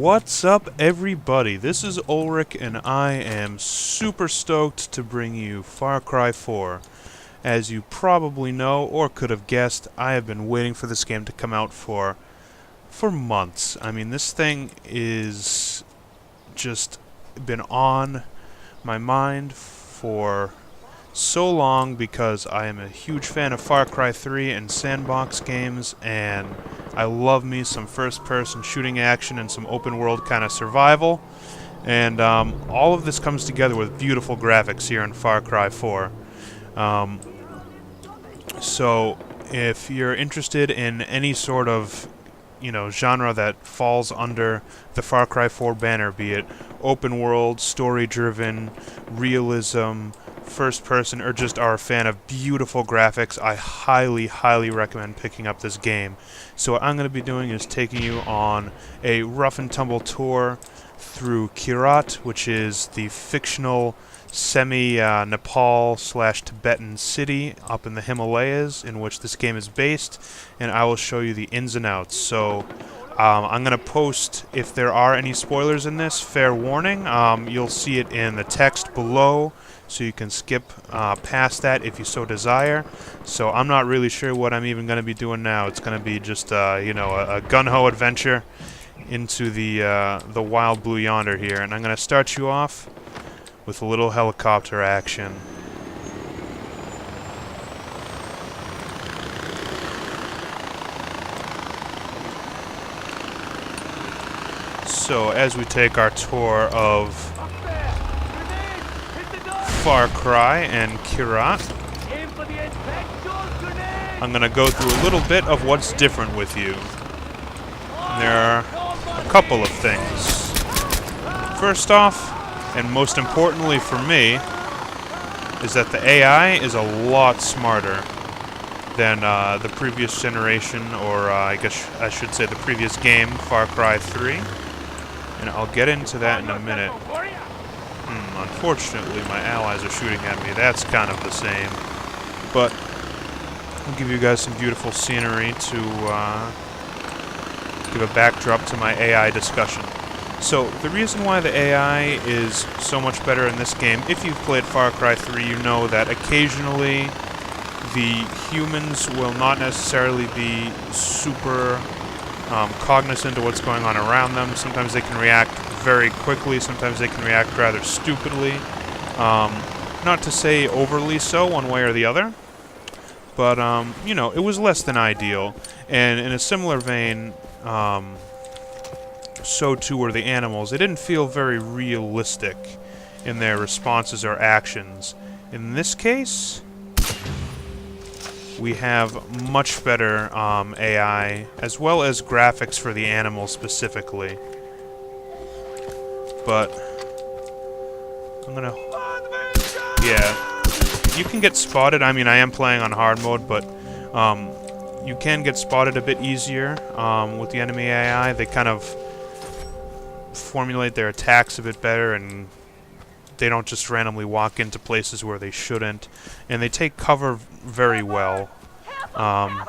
What's up, everybody? This is Ulrik, and I am super stoked to bring you Far Cry 4. As you probably know, or could have guessed, I have been waiting for this game to come out for months. I mean, this thing is just been on my mind for so long because I am a huge fan of Far Cry 3 and sandbox games, and I love me some first-person shooting action and some open-world kind of survival. And all of this comes together with beautiful graphics here in Far Cry 4. So if you're interested in any sort of genre that falls under the Far Cry 4 banner, be it open world, story-driven, realism, first person, or just are a fan of beautiful graphics, I highly, highly recommend picking up this game. So what I'm going to be doing is taking you on a rough and tumble tour through Kyrat, which is the fictional semi-Nepal/Tibetan city up in the Himalayas in which this game is based, and I will show you the ins and outs. So I'm going to post, if there are any spoilers in this, fair warning. You'll see it in the text below, so you can skip past that if you so desire. So I'm not really sure what I'm even going to be doing now. It's going to be just a gun-ho adventure into the wild blue yonder here, and I'm going to start you off with a little helicopter action. So as we take our tour of Far Cry and Kyrat, I'm going to go through a little bit of what's different with you. There are a couple of things. First off, and most importantly for me, is that the AI is a lot smarter than the previous generation, or I guess I should say the previous game, Far Cry 3. And I'll get into that in a minute. Unfortunately, my allies are shooting at me. That's kind of the same. But I'll give you guys some beautiful scenery to give a backdrop to my AI discussion. So, the reason why the AI is so much better in this game, if you've played Far Cry 3, you know that occasionally the humans will not necessarily be super cognizant of what's going on around them. Sometimes they can react very quickly, sometimes they can react rather stupidly. Not to say overly so, one way or the other, but, it was less than ideal. And in a similar vein, so too were the animals. They didn't feel very realistic in their responses or actions. In this case, we have much better AI, as well as graphics for the animals specifically. But I'm gonna... Yeah, you can get spotted. I mean, I am playing on hard mode, but you can get spotted a bit easier with the enemy AI. They kind of formulate their attacks a bit better, and they don't just randomly walk into places where they shouldn't, and they take cover very well. And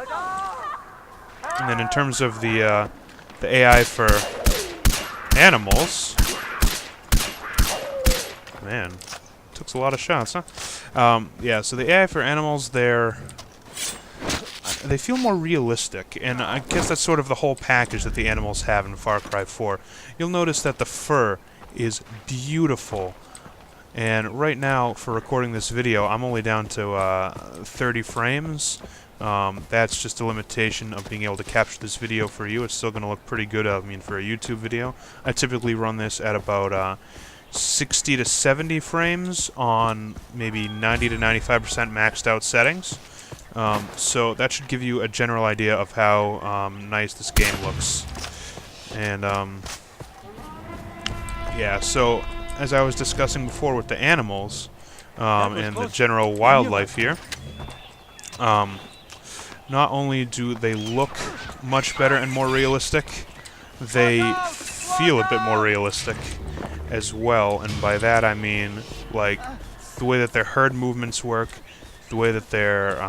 then in terms of the AI for animals, man, took a lot of shots, huh? Yeah, so the AI for animals, they feel more realistic, and I guess that's sort of the whole package that the animals have in Far Cry 4. You'll notice that the fur is beautiful, and right now, for recording this video, I'm only down to 30 frames. That's just a limitation of being able to capture this video for you. It's still going to look pretty good, I mean, for a YouTube video. I typically run this at about 60 to 70 frames on maybe 90 to 95% maxed out settings. So that should give you a general idea of how nice this game looks. And yeah, so as I was discussing before with the animals and the general wildlife here, not only do they look much better and more realistic, they feel a bit more realistic as well. And by that I mean, like, the way that their herd movements work, the way that their,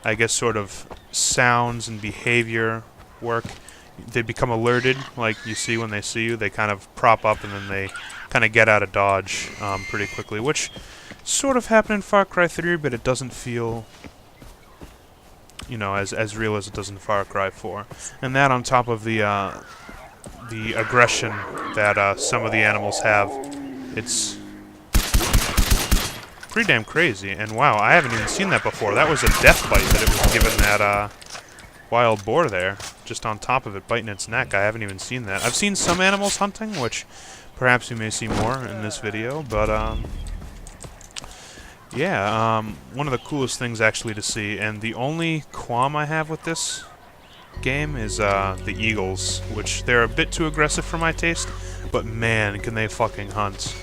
I guess, sort of sounds and behavior work. they become alerted, like you see when they see you. They kind of prop up and then they kind of get out of dodge pretty quickly, which sort of happened in Far Cry 3, but it doesn't feel, you know, as real as it does in Far Cry 4. And that on top of the aggression that some of the animals have, it's pretty damn crazy. And wow, I haven't even seen that before. That was a death bite that it was given that wild boar there, just on top of it, biting its neck. I haven't even seen that. I've seen some animals hunting, which perhaps we may see more in this video, but yeah, one of the coolest things actually to see, and the only qualm I have with this game is the eagles, which they're a bit too aggressive for my taste, but man, can they fucking hunt.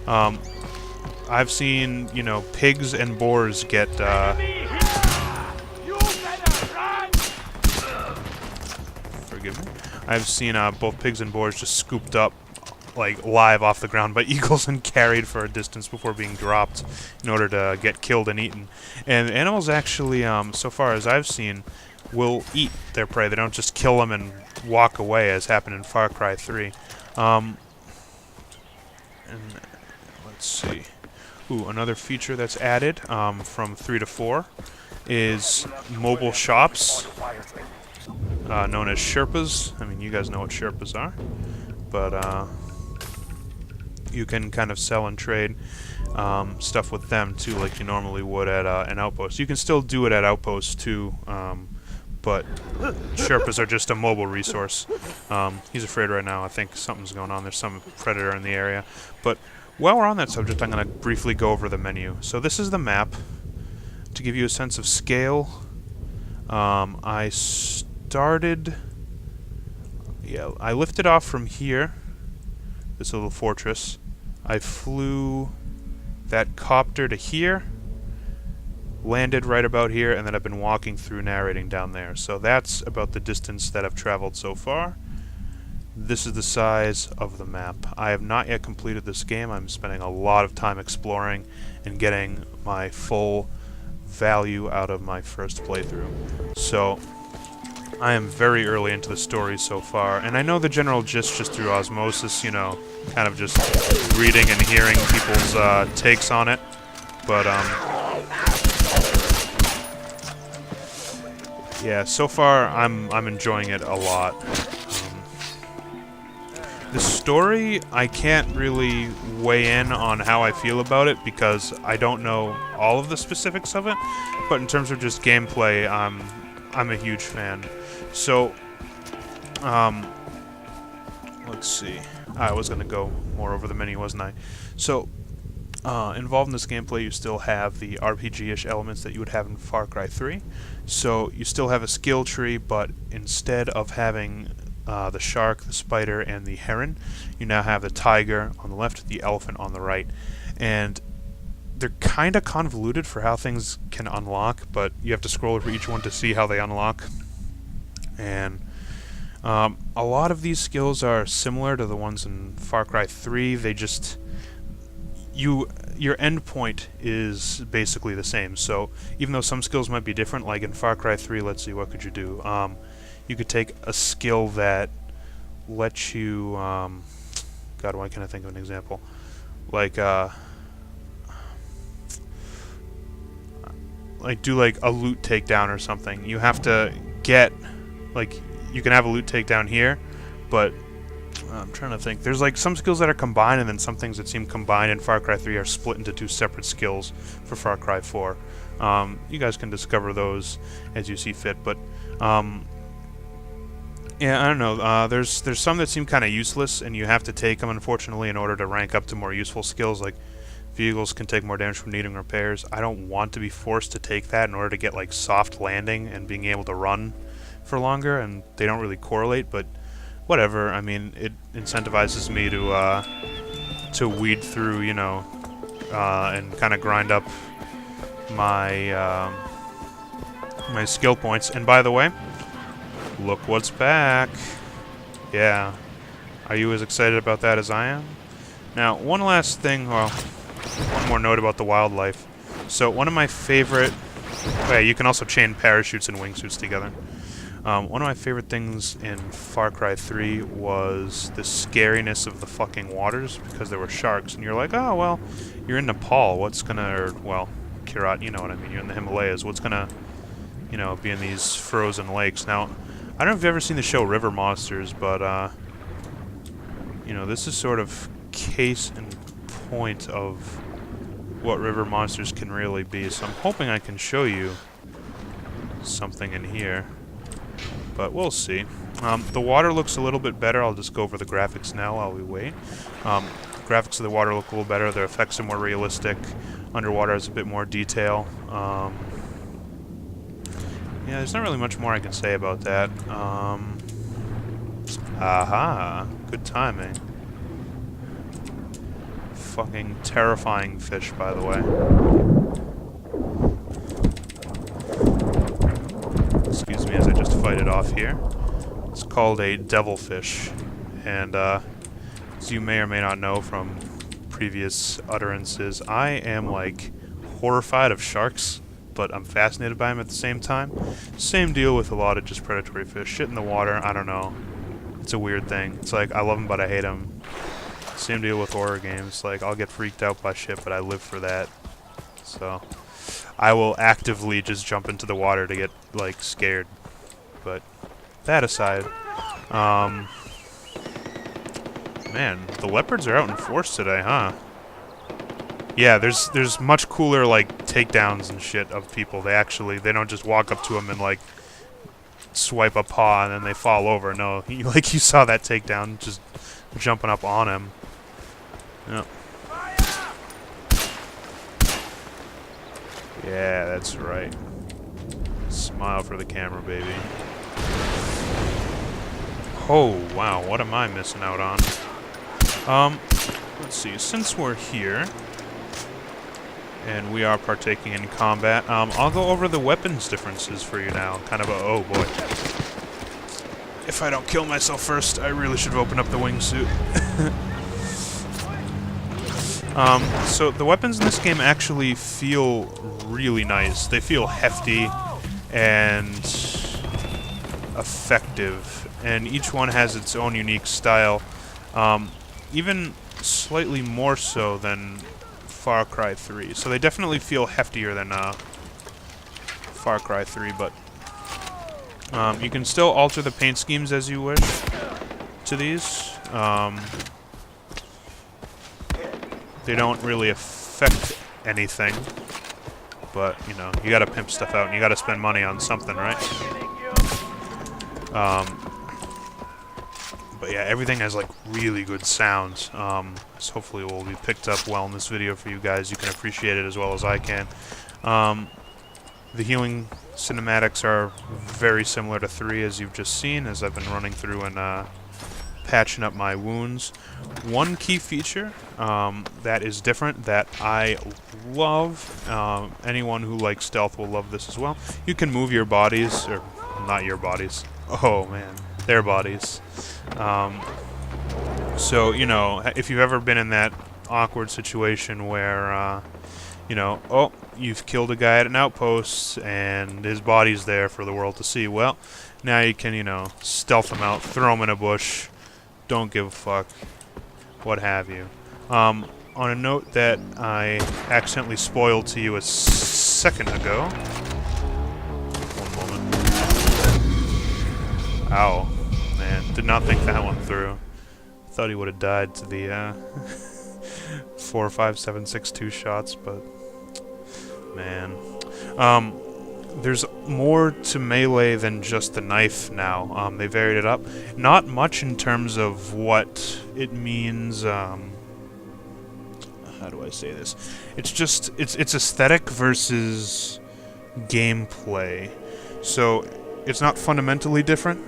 I've seen, you know, pigs and boars get forgive me. I've seen both pigs and boars just scooped up, like, live off the ground by eagles and carried for a distance before being dropped in order to get killed and eaten. And animals actually, so far as I've seen, will eat their prey. They don't just kill them and walk away, as happened in Far Cry 3. And let's see. Ooh, another feature that's added from 3 to 4 is mobile shops, known as Sherpas. I mean, you guys know what Sherpas are, but you can kind of sell and trade stuff with them too, like you normally would at an outpost. You can still do it at outposts too, but Sherpas are just a mobile resource. He's afraid right now. I think something's going on. There's some predator in the area. But while we're on that subject, I'm going to briefly go over the menu. So this is the map. To give you a sense of scale, I started... Yeah, I lifted off from here, this little fortress. I flew that copter to here, landed right about here, and then I've been walking through narrating down there. So that's about the distance that I've traveled so far. This is the size of the map. I have not yet completed this game. I'm spending a lot of time exploring and getting my full value out of my first playthrough. So I am very early into the story so far, and I know the general gist just through osmosis, you know, kind of just reading and hearing people's takes on it. But yeah, so far I'm enjoying it a lot. The story, I can't really weigh in on how I feel about it because I don't know all of the specifics of it. But in terms of just gameplay, I'm a huge fan. So, let's see. I was going to go more over the menu, wasn't I? So, involved in this gameplay, you still have the RPG-ish elements that you would have in Far Cry 3. So, you still have a skill tree, but instead of having the shark, the spider, and the heron, you now have the tiger on the left, the elephant on the right. And they're kind of convoluted for how things can unlock, but you have to scroll over each one to see how they unlock. And a lot of these skills are similar to the ones in Far Cry 3. They just... your endpoint is basically the same. So even though some skills might be different, like in Far Cry 3, let's see, what could you do? You could take a skill that lets you... God, why can't I think of an example? Like do like a loot takedown or something. You have to get, like, you can have a loot takedown here, but I'm trying to think. There's like some skills that are combined, and then some things that seem combined in Far Cry 3 are split into 2 separate skills for Far Cry 4. You guys can discover those as you see fit, but yeah, I don't know. There's some that seem kind of useless, and you have to take them, unfortunately, in order to rank up to more useful skills, like vehicles can take more damage from needing repairs. I don't want to be forced to take that in order to get like soft landing and being able to run for longer, and they don't really correlate, but whatever. I mean, it incentivizes me to weed through, you know, and kind of grind up my my skill points. And by the way, look what's back. Yeah. Are you as excited about that as I am? Now, one last thing, well, one more note about the wildlife. So, one of my favorite... Oh, yeah, you can also chain parachutes and wingsuits together. One of my favorite things in Far Cry 3 was the scariness of the fucking waters, because there were sharks, and you're like, oh, well, you're in Nepal, what's gonna, or, well, Kyrat, you know what I mean, you're in the Himalayas, what's gonna, you know, be in these frozen lakes. Now, I don't know if you've ever seen the show River Monsters, but, you know, this is sort of case in point of what River Monsters can really be, so I'm hoping I can show you something in here. But we'll see. The water looks a little bit better. I'll just go over the graphics now while we wait. Graphics of the water look a little better. The effects are more realistic. Underwater has a bit more detail. Yeah, there's not really much more I can say about that. Aha! Good timing. Fucking terrifying fish, by the way. Excuse me as I just fight it off here. It's called a devilfish, and as you may or may not know from previous utterances, I am like horrified of sharks, but I'm fascinated by them at the same time. Same deal with a lot of just predatory fish. Shit in the water, I don't know. It's a weird thing. It's like, I love them but I hate them. Same deal with horror games. Like, I'll get freaked out by shit, but I live for that. So I will actively just jump into the water to get, like, scared. But that aside, man, the leopards are out in force today, huh? Yeah, there's much cooler, like, takedowns and shit of people. They don't just walk up to them and, like, swipe a paw and then they fall over. No, like, you saw that takedown, just jumping up on him. Yep. Yeah, that's right. Smile for the camera, baby. Oh, wow, what am I missing out on? Let's see, since we're here, and we are partaking in combat, I'll go over the weapons differences for you now. Kind of a, oh boy. If I don't kill myself first, I really should have opened up the wingsuit. So the weapons in this game actually feel really nice. They feel hefty and effective, and each one has its own unique style, even slightly more so than Far Cry 3. So they definitely feel heftier than Far Cry 3, but you can still alter the paint schemes as you wish to these. They don't really affect anything, but, you know, you gotta pimp stuff out and you gotta spend money on something, right? But yeah, everything has, like, really good sounds. So hopefully it will be picked up well in this video for you guys. You can appreciate it as well as I can. The healing cinematics are very similar to 3, as you've just seen, as I've been running through and patching up my wounds. One key feature that is different that I love, anyone who likes stealth will love this as well. You can move your bodies, or not your bodies, oh man, their bodies. So, you know, if you've ever been in that awkward situation where, you know, oh, you've killed a guy at an outpost and his body's there for the world to see, well, now you can, you know, stealth him out, throw him in a bush, don't give a fuck, what have you. On a note that I accidentally spoiled to you a second ago. One moment. Ow. Man, did not think that one through. Thought he would have died to the 4, 5, 7, 6, 2 shots, but man. There's more to melee than just the knife now. They varied it up. Not much in terms of what it means. How do I say this? It's just it's aesthetic versus gameplay. So it's not fundamentally different.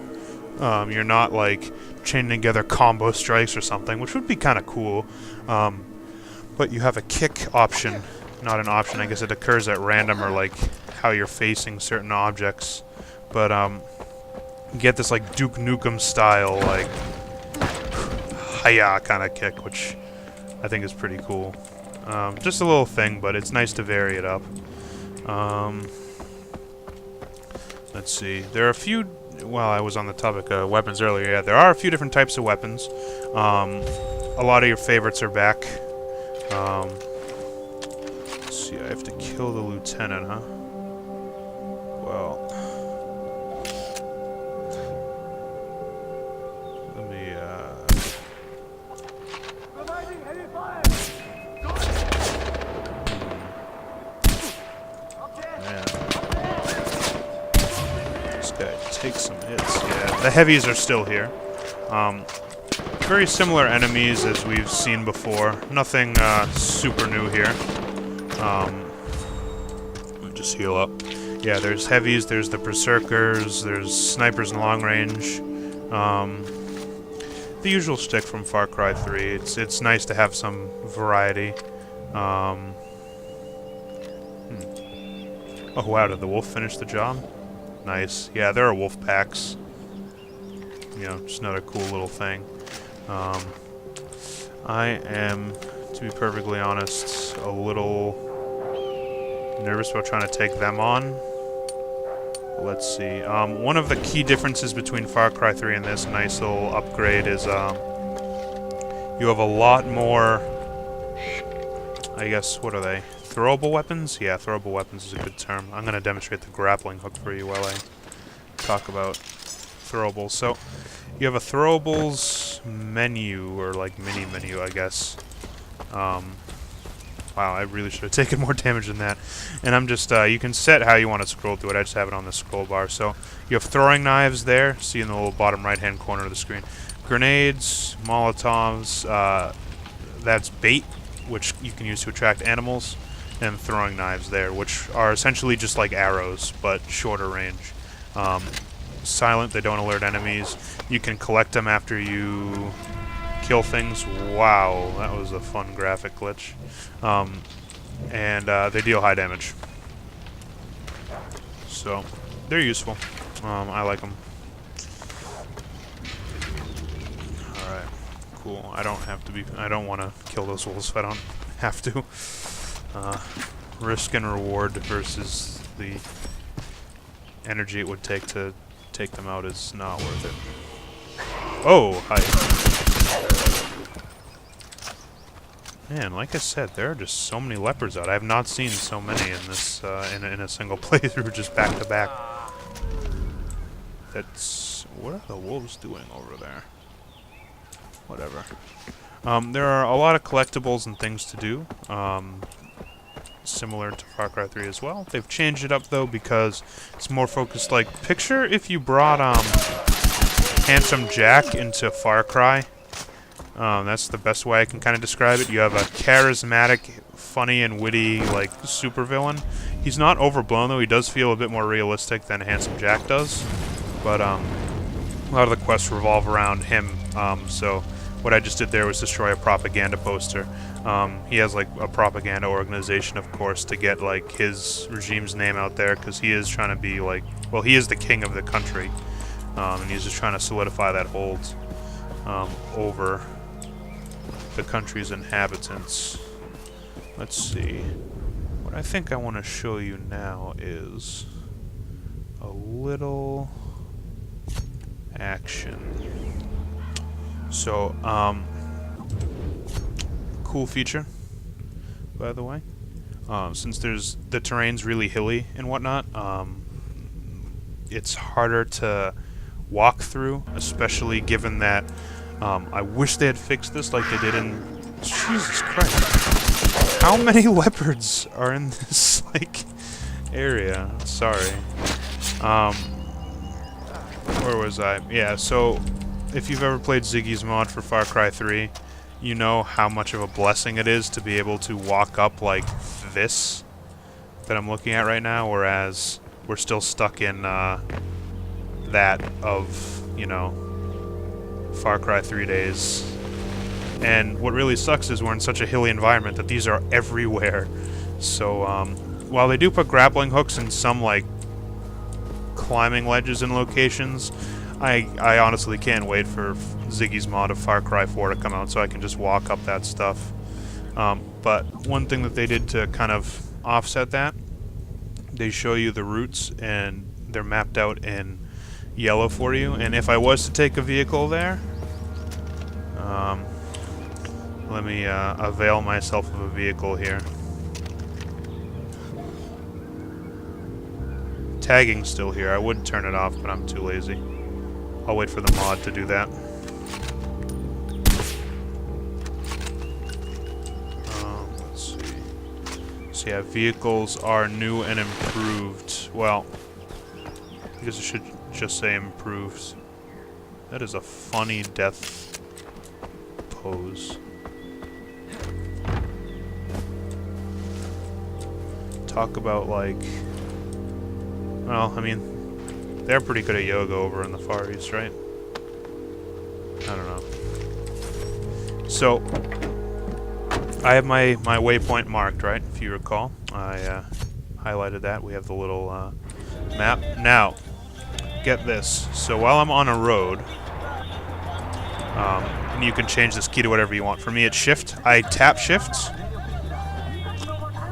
You're not like chaining together combo strikes or something, which would be kind of cool. But you have a kick option, not an option. I guess it occurs at random, or like how you're facing certain objects. But you get this like Duke Nukem style, like hiya kind of kick, which I think is pretty cool. Just a little thing, but it's nice to vary it up. Let's see. There are a few while I was on the topic of weapons earlier, yeah, there are a few different types of weapons. A lot of your favorites are back. Let's see, I have to kill the lieutenant, huh? Well, let me, man. This guy takes some hits. Yeah, the heavies are still here. Very similar enemies as we've seen before. Nothing super new here. Let me just heal up. Yeah, there's heavies, there's the berserkers, there's snipers in long range. The usual shtick from Far Cry 3. It's nice to have some variety. Oh wow, did the wolf finish the job? Nice. Yeah, there are wolf packs. You know, just another cool little thing. I am, to be perfectly honest, a little nervous about trying to take them on. Let's see. One of the key differences between Far Cry 3 and this nice little upgrade is you have a lot more, I guess, what are they? Throwable weapons? Yeah, throwable weapons is a good term. I'm going to demonstrate the grappling hook for you while I talk about throwables. So, you have a throwables menu, or like mini menu, I guess. Wow, I really should have taken more damage than that. And I'm just, you can set how you want to scroll through it. I just have it on the scroll bar. So, you have throwing knives there, see in the little bottom right-hand corner of the screen. Grenades, Molotovs, that's bait, which you can use to attract animals, and throwing knives there, which are essentially just like arrows, but shorter range. Silent, they don't alert enemies. You can collect them after you kill things. Wow, that was a fun graphic glitch. And they deal high damage. So, they're useful. I like them. Alright, cool. I don't want to kill those wolves if I don't have to. Risk and reward versus the energy it would take to take them out is not worth it. Oh, hi. Man, like I said, there are just so many leopards out. I have not seen so many in this in a single playthrough, just back to back. That's, what are the wolves doing over there? Whatever. There are a lot of collectibles and things to do. Similar to Far Cry 3 as well. They've changed it up though because it's more focused. Like, picture if you brought Handsome Jack into Far Cry. That's the best way I can kind of describe it. You have a charismatic, funny, and witty, like, supervillain. He's not overblown though. He does feel a bit more realistic than Handsome Jack does. But a lot of the quests revolve around him. So what I just did there was destroy a propaganda poster. He has, like, a propaganda organization, of course, to get, like, his regime's name out there, because he is trying to be, like, well, he is the king of the country, and he's just trying to solidify that hold over the country's inhabitants. Let's see. What I think I want to show you now is a little action. So, cool feature, by the way. Since the terrain's really hilly and whatnot, it's harder to walk through, especially given that I wish they had fixed this like they did in... Jesus Christ. How many leopards are in this, like, area? Sorry. Where was I? Yeah, so if you've ever played Ziggy's mod for Far Cry 3, you know how much of a blessing it is to be able to walk up like this that I'm looking at right now, whereas we're still stuck in that of, you know, Far Cry 3 days. And what really sucks is we're in such a hilly environment that these are everywhere. So, while they do put grappling hooks in some, like, climbing ledges and locations, I honestly can't wait for Ziggy's mod of Far Cry 4 to come out so I can just walk up that stuff. But one thing that they did to kind of offset that, they show you the routes, and they're mapped out in yellow for you. And if I was to take a vehicle there, let me avail myself of a vehicle here. Tagging's still here. I would turn it off, but I'm too lazy. I'll wait for the mod to do that. Let's see. So yeah, vehicles are new and improved. Well, I guess I should just say improved. That is a funny death pose. Talk about, like... Well, I mean, they're pretty good at yoga over in the Far East, right? I don't know. So, I have my waypoint marked, right? If you recall. I highlighted that. We have the little map. Now, get this. So while I'm on a road, and you can change this key to whatever you want. For me, it's shift. I tap shift.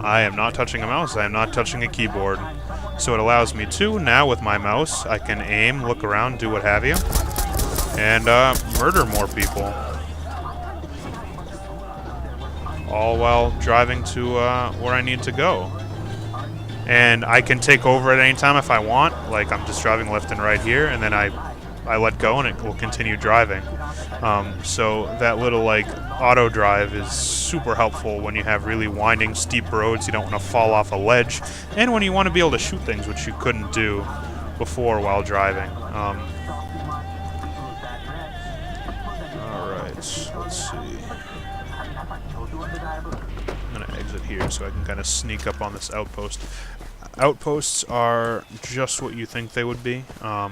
I am not touching a mouse. I am not touching a keyboard. So it allows me to, now with my mouse, I can aim, look around, do what have you, and murder more people. All while driving to where I need to go. And I can take over at any time if I want. Like, I'm just driving left and right here, and then I let go and it will continue driving. So that little, like, auto drive is super helpful when you have really winding, steep roads, you don't want to fall off a ledge, and when you want to be able to shoot things, which you couldn't do before while driving. Alright, let's see. I'm going to exit here so I can kind of sneak up on this outpost. Outposts are just what you think they would be, a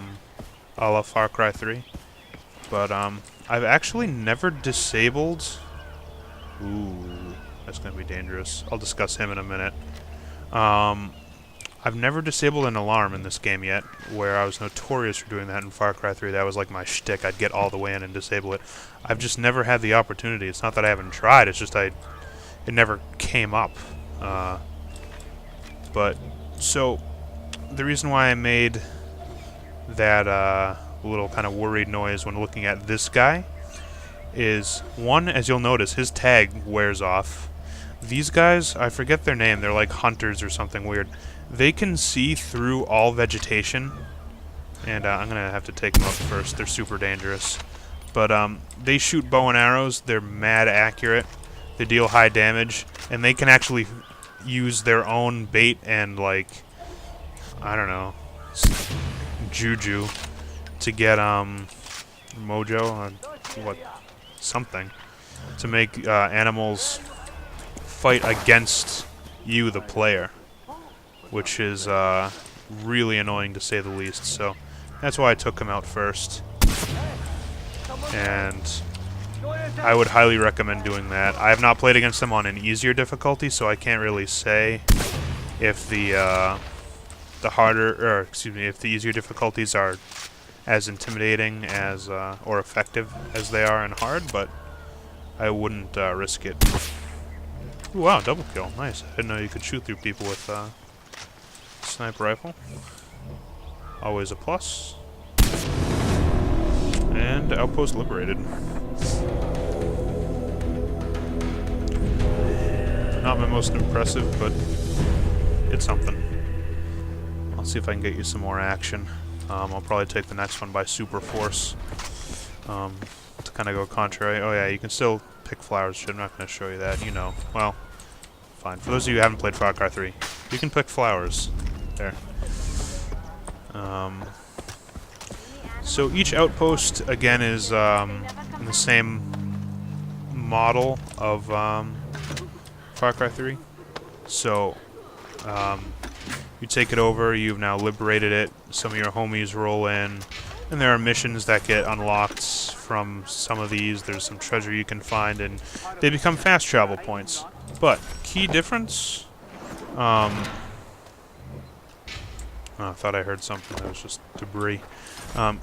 la Far Cry 3. But, I've actually never disabled... Ooh, that's going to be dangerous. I'll discuss him in a minute. I've never disabled an alarm in this game yet, where I was notorious for doing that in Far Cry 3. That was like my shtick. I'd get all the way in and disable it. I've just never had the opportunity. It's not that I haven't tried, it's just it never came up. But, so, the reason why I made that, little kind of worried noise when looking at this guy is, one, as you'll notice, his tag wears off. These guys, I forget their name, they're like hunters or something weird. They can see through all vegetation, and I'm gonna have to take them up first. They're super dangerous. But they shoot bow and arrows, they're mad accurate, they deal high damage, and they can actually use their own bait and, like, I don't know, juju to get mojo or what, something, to make animals fight against you, the player, which is really annoying to say the least. So that's why I took him out first, and I would highly recommend doing that. I have not played against them on an easier difficulty, so I can't really say if the if the easier difficulties are as intimidating as or effective as they are in hard, but I wouldn't risk it. Ooh, wow, double kill, nice. I didn't know you could shoot through people with sniper rifle. Always a plus. And outpost liberated. Not my most impressive, but it's something. I'll see if I can get you some more action. I'll probably take the next one by super force to kind of go contrary. Oh yeah, you can still pick flowers. I'm not going to show you that, you know. Well, fine. For those of you who haven't played Far Cry 3, you can pick flowers. There. So each outpost, again, is in the same model of Far Cry 3. So, you take it over, you've now liberated it, some of your homies roll in, and there are missions that get unlocked from some of these. There's some treasure you can find, and they become fast travel points. But, key difference... Oh, I thought I heard something. That was just debris.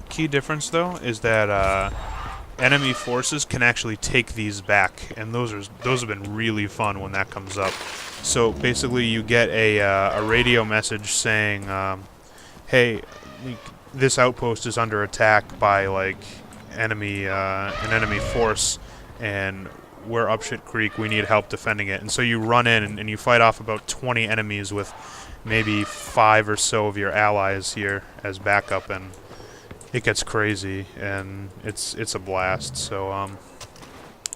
Key difference, though, is that enemy forces can actually take these back, and those have been really fun when that comes up. So basically, you get a radio message saying, "Hey, this outpost is under attack by like an enemy force, and we're up shit creek. We need help defending it, and so you run in and you fight off about 20 enemies with maybe 5 or so of your allies here as backup, and it gets crazy, and it's a blast. So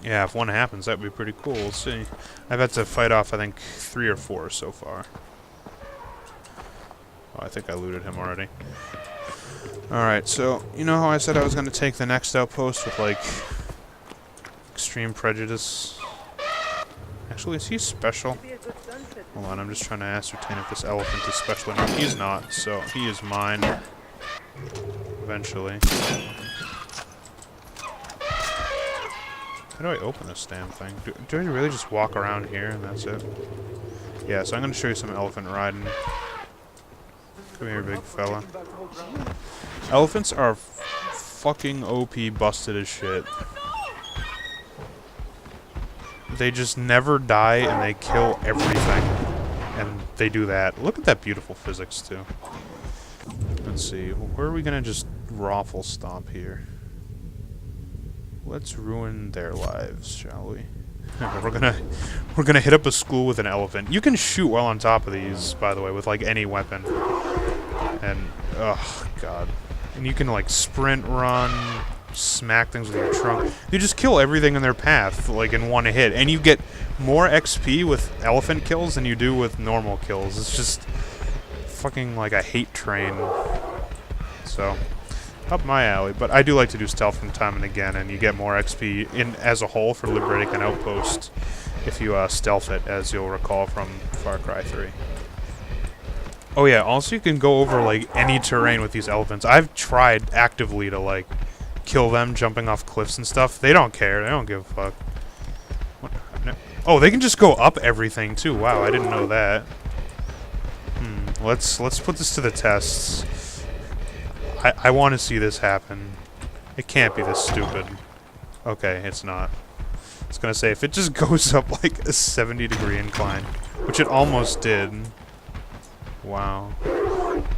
yeah, if one happens, that'd be pretty cool. We'll see. I've had to fight off, I think, 3 or 4 so far. Oh, I think I looted him already. Alright, so, you know how I said I was going to take the next outpost with, like, extreme prejudice? Actually, is he special? Hold on, I'm just trying to ascertain if this elephant is special or not. He's not, so he is mine. Eventually. How do I open this damn thing? Do I really just walk around here and that's it? Yeah, so I'm going to show you some elephant riding. Come here, big fella. Elephants are fucking OP busted as shit. They just never die and they kill everything. And they do that. Look at that beautiful physics, too. Let's see. Where are we going to just raffle stomp here? Let's ruin their lives, shall we? we're gonna hit up a school with an elephant. You can shoot while on top of these, by the way, with like any weapon. And oh god. And you can like sprint, run, smack things with your trunk. You just kill everything in their path, like in one hit. And you get more XP with elephant kills than you do with normal kills. It's just fucking like a hate train. So up my alley, but I do like to do stealth from time and again, and you get more XP in as a whole for liberating an outpost if you stealth it, as you'll recall from Far Cry 3. Oh yeah, also you can go over like any terrain with these elephants. I've tried actively to like kill them jumping off cliffs and stuff. They don't care. They don't give a fuck. What? No. Oh, they can just go up everything too. Wow, I didn't know that. Let's put this to the test. I want to see this happen. It can't be this stupid. Okay, it's not. I was gonna say, if it just goes up like a 70-degree incline, which it almost did. Wow.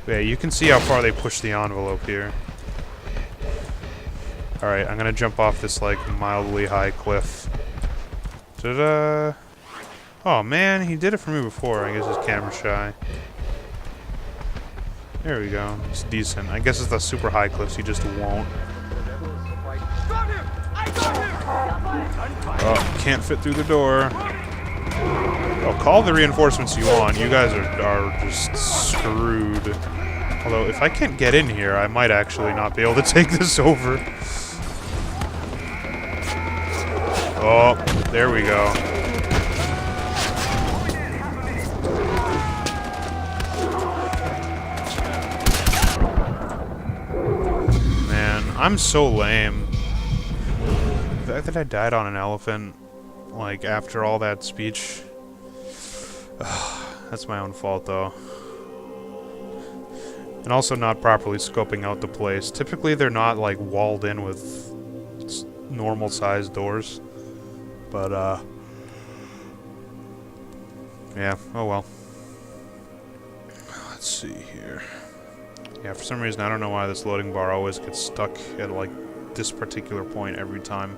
Yeah, you can see how far they push the envelope here. Alright, I'm gonna jump off this like mildly high cliff. Ta-da! Oh man, he did it for me before. I guess he's camera shy. There we go. It's decent. I guess it's the super high cliffs you just won't. Oh, can't fit through the door. Oh, call the reinforcements you want. You guys are just screwed. Although, if I can't get in here, I might actually not be able to take this over. Oh, there we go. I'm so lame. The fact that I died on an elephant, like, after all that speech... that's my own fault, though. And also not properly scoping out the place. Typically, they're not, like, walled in with normal-sized doors. But, yeah, oh well. Let's see here. Yeah, for some reason, I don't know why this loading bar always gets stuck at, like, this particular point every time.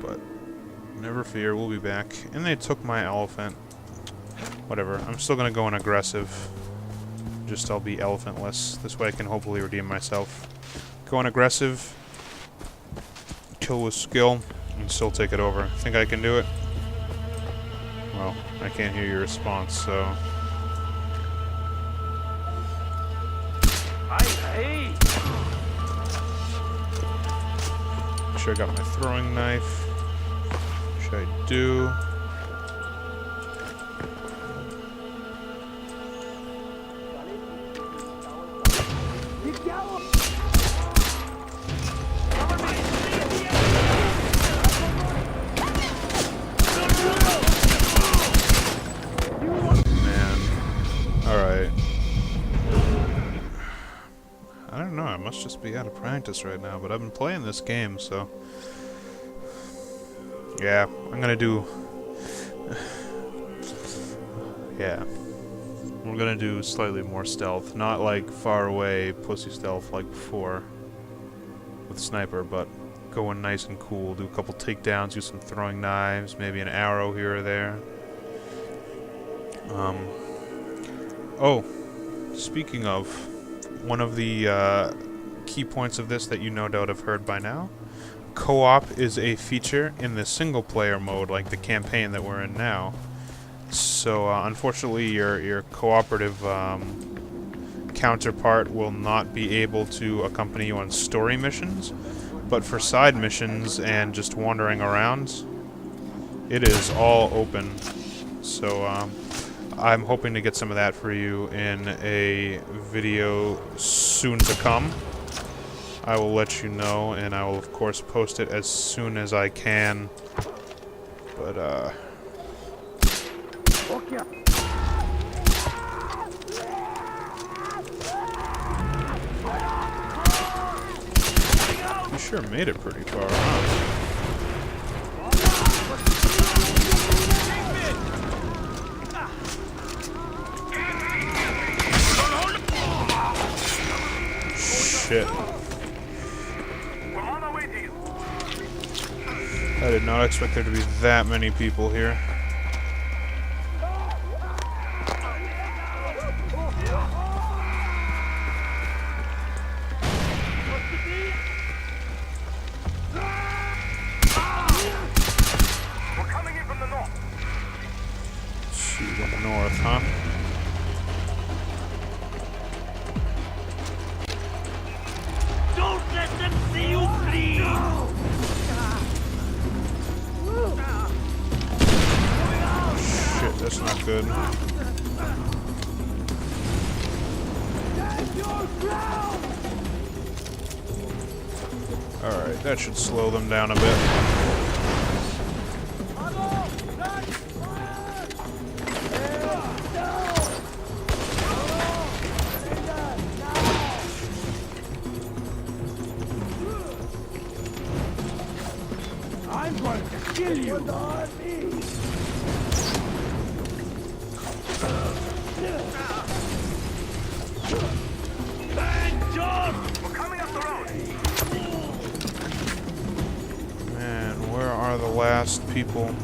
But, never fear, we'll be back. And they took my elephant. Whatever, I'm still gonna go in aggressive. Just I'll be elephantless. This way I can hopefully redeem myself. Go in aggressive. Kill with skill. And still take it over. Think I can do it? Well, I can't hear your response, so... Make sure I got my throwing knife. Which I do. Man. Alright. I don't know, I must just be out of practice right now, but I've been playing this game, so... Yeah, I'm gonna do... Yeah. we're gonna do slightly more stealth. Not like far away pussy stealth like before with sniper, but going nice and cool. Do a couple takedowns, use some throwing knives, maybe an arrow here or there. Oh, speaking of, one of the key points of this that you no doubt have heard by now, co-op is a feature in the single-player mode, like the campaign that we're in now. So, unfortunately, your cooperative counterpart will not be able to accompany you on story missions, but for side missions and just wandering around, it is all open. So, I'm hoping to get some of that for you in a video soon to come. I will let you know, and I will, of course, post it as soon as I can. But, you sure made it pretty far, huh? Shit. I did not expect there to be that many people here. We're coming in from the north. Shoot, in the north, huh? Don't let them see you bleed! Shit, that's not good. Alright, that should slow them down a bit. I'm going to kill you! We're coming up the road! Man, where are the last people?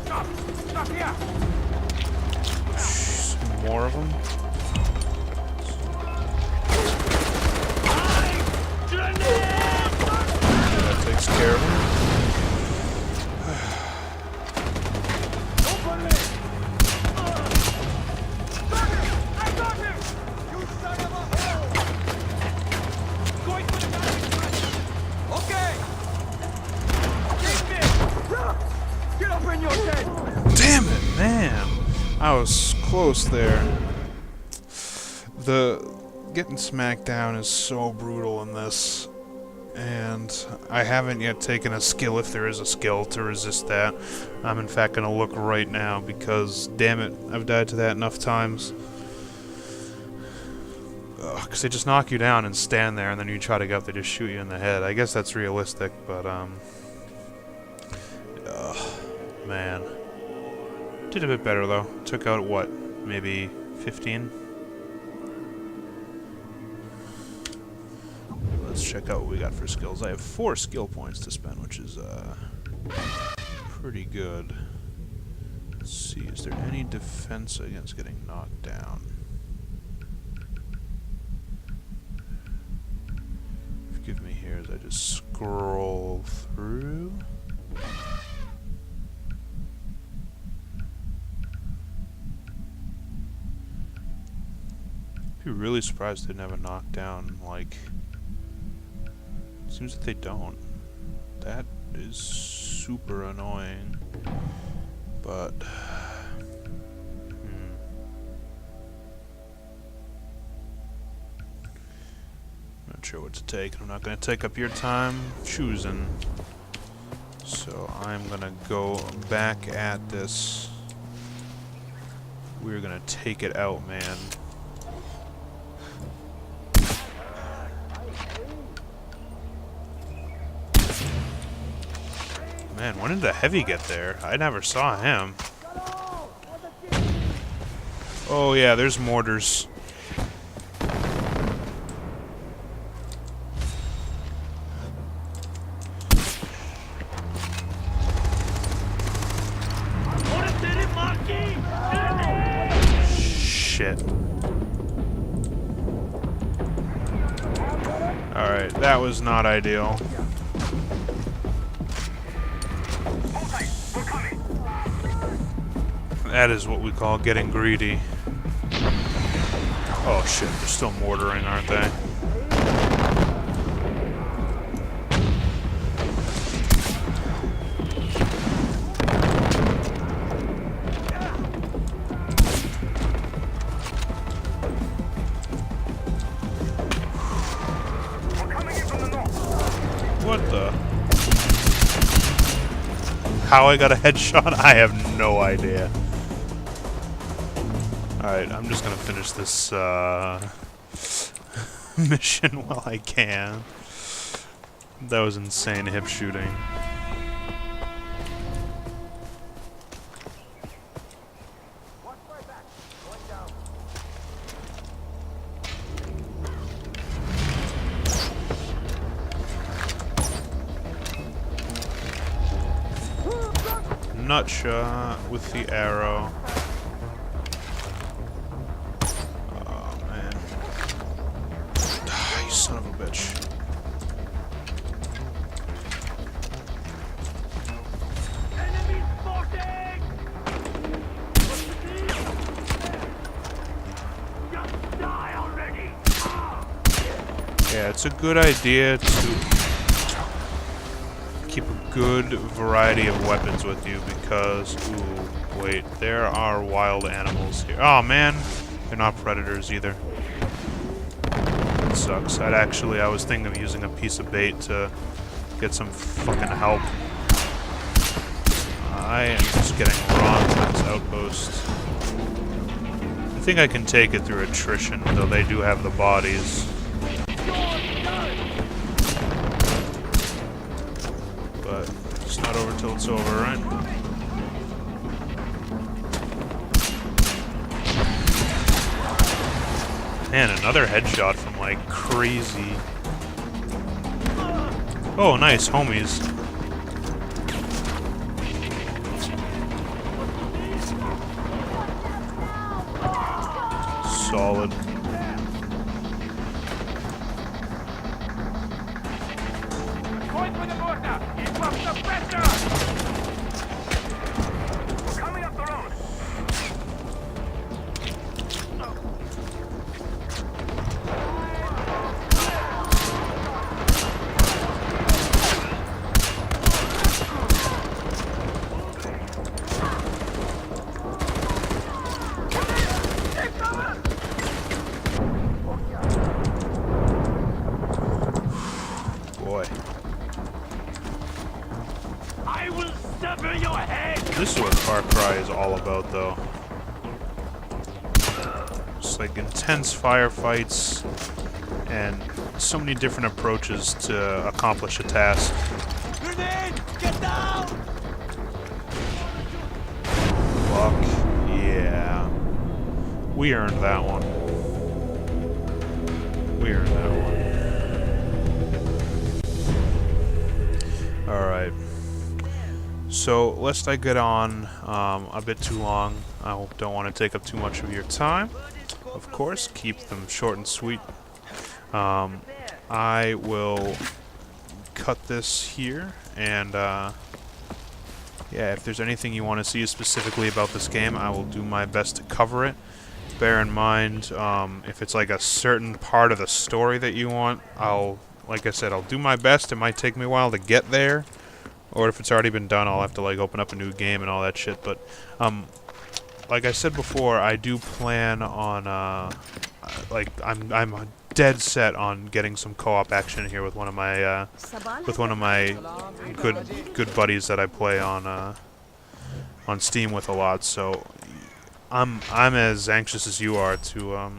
Stop! Stop here! Some more of them? That takes care of them. Damn it, man! I was close there. The getting smacked down is so brutal in this, and I haven't yet taken a skill, if there is a skill, to resist that. I'm in fact gonna look right now because, damn it, I've died to that enough times. Because they just knock you down and stand there, and then you try to get up, they just shoot you in the head. I guess that's realistic, but man. Did a bit better though. Took out what? Maybe 15? Let's check out what we got for skills. I have 4 skill points to spend, which is pretty good. Let's see, is there any defense against getting knocked down? Forgive me here as I just scroll through. I'd be really surprised they didn't have a knockdown, like... Seems that they don't. That is super annoying. But... Not sure what to take. I'm not going to take up your time choosing. So I'm going to go back at this. We're going to take it out, man. Man, when did the heavy get there? I never saw him. Oh yeah, there's mortars. Shit. Alright, that was not ideal. That is what we call getting greedy. Oh shit, they're still mortaring, aren't they? What the? How I got a headshot? I have no idea. Alright, I'm just gonna finish this mission while I can. That was insane hip shooting. Nut shot with the arrow. Oh man. You son of a bitch. Enemy spotted! Just die already! Yeah, it's a good idea to keep a good variety of weapons with you because, ooh, wait, there are wild animals here. Oh man, they're not predators either. It sucks. I was thinking of using a piece of bait to get some fucking help. I am just getting rocked at this outpost. I think I can take it through attrition, though they do have the bodies. But it's not over till it's over, right? Man, another headshot from like crazy. Oh, nice, homies. Solid. Point with the mortar! Keep up the pressure! We're coming up the road! Boy. I will sever your head! This is what Far Cry is all about, though. It's like intense firefights and so many different approaches to accomplish a task. Grenade! Get down! Fuck yeah. We earned that one. We earned that one. Alright. So, lest I get on a bit too long, I don't want to take up too much of your time. Of course, keep them short and sweet. I will cut this here, and yeah, if there's anything you want to see specifically about this game, I will do my best to cover it. Bear in mind, if it's like a certain part of the story that you want, like I said, I'll do my best. It might take me a while to get there, or if it's already been done, I'll have to like open up a new game and all that shit. But like I said before, I do plan on like I'm dead set on getting some co-op action here with one of my good buddies that I play on Steam with a lot. So I'm as anxious as you are to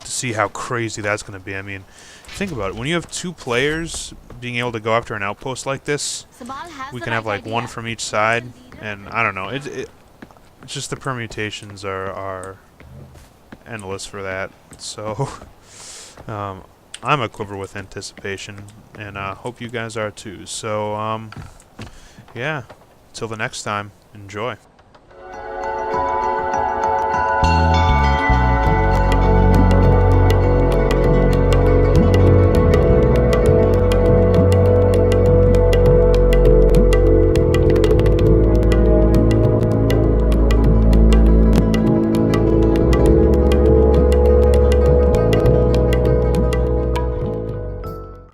see how crazy that's going to be. I mean, think about it. When you have two players being able to go after an outpost like this, we can have like one from each side, and I don't know. It's just the permutations are endless for that. So, I'm a quiver with anticipation, and hope you guys are too. So, yeah, till the next time, enjoy.